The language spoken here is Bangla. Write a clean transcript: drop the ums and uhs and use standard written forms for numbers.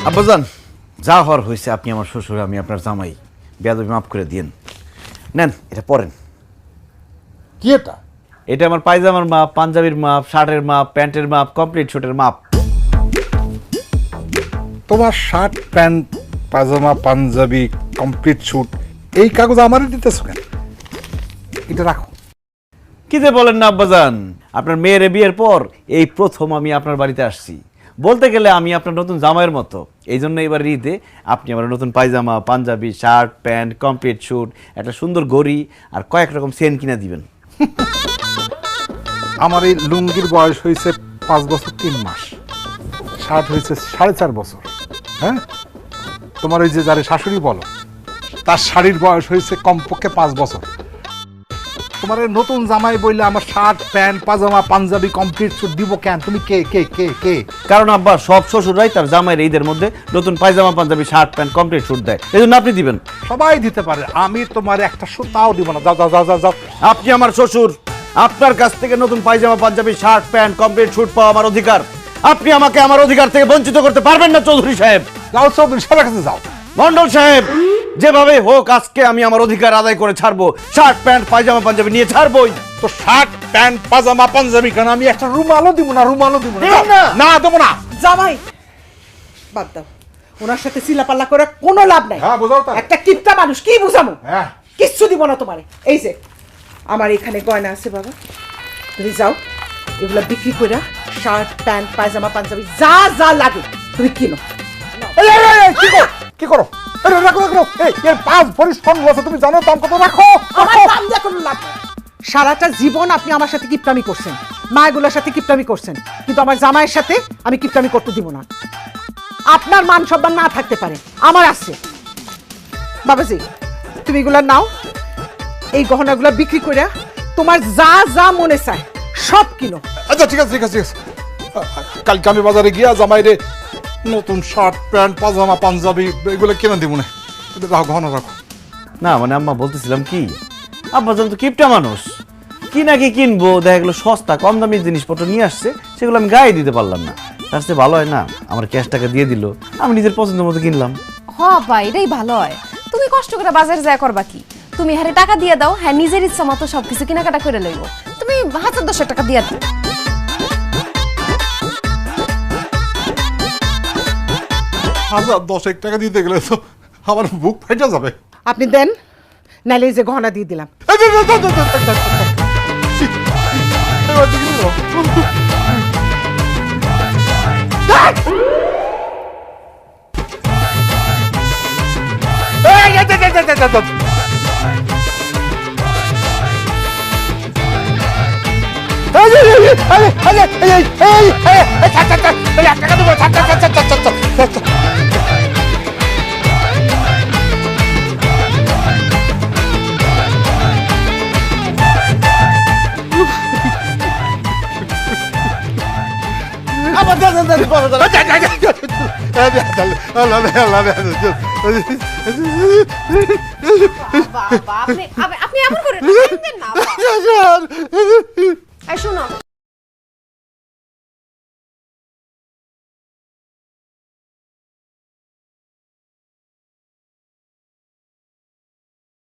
আব্বাজান, যা হওয়ার হয়েছে, আপনি আমার শ্বশুর, আমি আপনার জামাই, বেয়াদবি মাফ করে দিয়েন। নেন, এটা পরেন। কি এটা? এটা আমার পায়জামার মাপ, পাঞ্জাবির মাপ, শার্টের মাপ, প্যান্টের মাপ, কমপ্লিট শুটের মাপ। তোমার শার্ট, প্যান্ট, পাজামা, পাঞ্জাবি, কমপ্লিট স্যুট, এই কাগজ আমারই দিতেছো কেন? এটা রাখো। কি যে বলেন না আব্বাজান, আপনার মেয়ের বিয়ের পর এই প্রথম আমি আপনার বাড়িতে আসছি। বলতে গেলে আমি আপনার নতুন জামাইয়ের মতো। এই জন্য এবার ঈদে আপনি আমার নতুন pyjama, panjabi, shirt, pant, complete suit, একটা সুন্দর ঘড়ি আর কয়েক রকম সেন কিনা দিবেন। আমার এই লুঙ্গির বয়স হয়েছে 5 বছর 3 মাস, শার্ট হয়েছে 4.5 বছর। হ্যাঁ, তোমার ওই যে যারে শাশুড়ি বলো, তার শাড়ির বয়স হয়েছে কমপক্ষে 5 বছর। তোমার এই নতুন জামাই বললে আমার শার্ট, প্যান্ট, পাজামা, পাঞ্জাবি, কমপ্লিট স্যুট দিব কেন? তুমি কে কে কে কে? কারণ আব্বা, সব শ্বশুররাই তার জামাইয়ের ঈদের মধ্যে নতুন pyjama, panjabi, shirt, pant, complete suit দেয়। এই জন্য আপনি দিবেন। সবাই দিতে পারে, আমি তোমার একটা সুতাও দিব না। যাও যাও যাও যাও যাও। আপনি আমার শ্বশুর, আপনার কাছ থেকে নতুন pyjama, panjabi, shirt, pant, complete suit পাওয়া আমার অধিকার। আপনি আমাকে আমার অধিকার থেকে বঞ্চিত করতে পারবেন না চৌধুরী সাহেব। যাও চৌধুরী সাহেবের কাছে যাও। মন্ডল সাহেব, যেভাবে হোক আজকে আমি আমার অধিকার আদায় করে ছাড়বো। শার্ট, প্যান্ট, পায়জামা, পাঞ্জাবি নিয়ে ছাড়বোই। তো শার্ট, প্যান্ট, পাজামা, পাঞ্জাবি কেন? আমি একটা রুমালও দিব না, রুমালও দিব না। দিবেন না? না, দেবো না। জামাই বাদ দাও, ওনার সাথে চিলাপাল্লা করে কোনো লাভ নাই। হ্যাঁ, বোঝাও তাই। একটা কিপটা মানুষ, কি বুঝামো? হ্যাঁ। কিচ্ছু দিব না তোমারে। এই যে আমার এখানে গয়না আছে বাবা, তুমি যাও এগুলা বিক্রি করে শার্ট, প্যান্ট, পায়জামা, পাঞ্জাবি যা যা লাগে তুমি কিনো। এই, এই, এই, কি করো? কি করো? এই, রাখো রাখো। এই, এর 5 ভরি স্বর্ণ আছে, তুমি জানো দাম কত? রাখো। আমার দাম দিয়ে কোনো লাভ নাই। সারাটা জীবন আপনি আমার সাথে কিপটামি করছেন, মায়েগুলোর সাথে কিপটামি করছেন, কিন্তু আমার জামাইয়ের সাথে আমি কিপটামি করতে দিব না। আপনার মান সম্মান না থাকতে পারে, আমার আছে। বাবাজি, তুমি এগুলা নাও, এই গহনাগুলো বিক্রি করে তোমার যা যা মনে চায় সব কিনো। আচ্ছা, ঠিক আছে ঠিক আছে ঠিক আছে। কালকে আমি বাজারে গিয়া জামাইরে নতুন শার্ট, প্যান্ট, পাজামা, পাঞ্জাবি এগুলো কিনে দিব না। এটা রাখো, গহনা রাখো। না মানে আম্মা, বলতেছিলাম কি, আব্বাজান তো কিপটা মানুষ, কি নাকি কিনবো, দেখা গেলো সস্তা কম দামি জিনিসপত্র নিয়ে আসছে, সেগুলো আমি গায়ে দিতে পারলাম না। তার চেয়ে ভালো হয় না, আমার ক্যাশ টাকা দিয়ে দিল, আমি নিজের পছন্দের মতো কিনলাম। হ ভাই, এটাই ভালো হয়। তুমি কষ্ট করে বাজারে যায় করবা কি? তুমি হারে টাকা দিয়ে দাও, হ্যাঁ নিজের ইচ্ছা মতো সবকিছু কেনাকাটা করে লইব। তুমি 1000-1000 টাকা দিয়ে দাও। 1000-10 টাকা দিতে গেলে তো আমার বুক ফাইটা যাবে। আপনি দেন, নাইলে এই যে গহনা দিয়ে দিলাম। আপনি এমন করেন না। এই শোনো।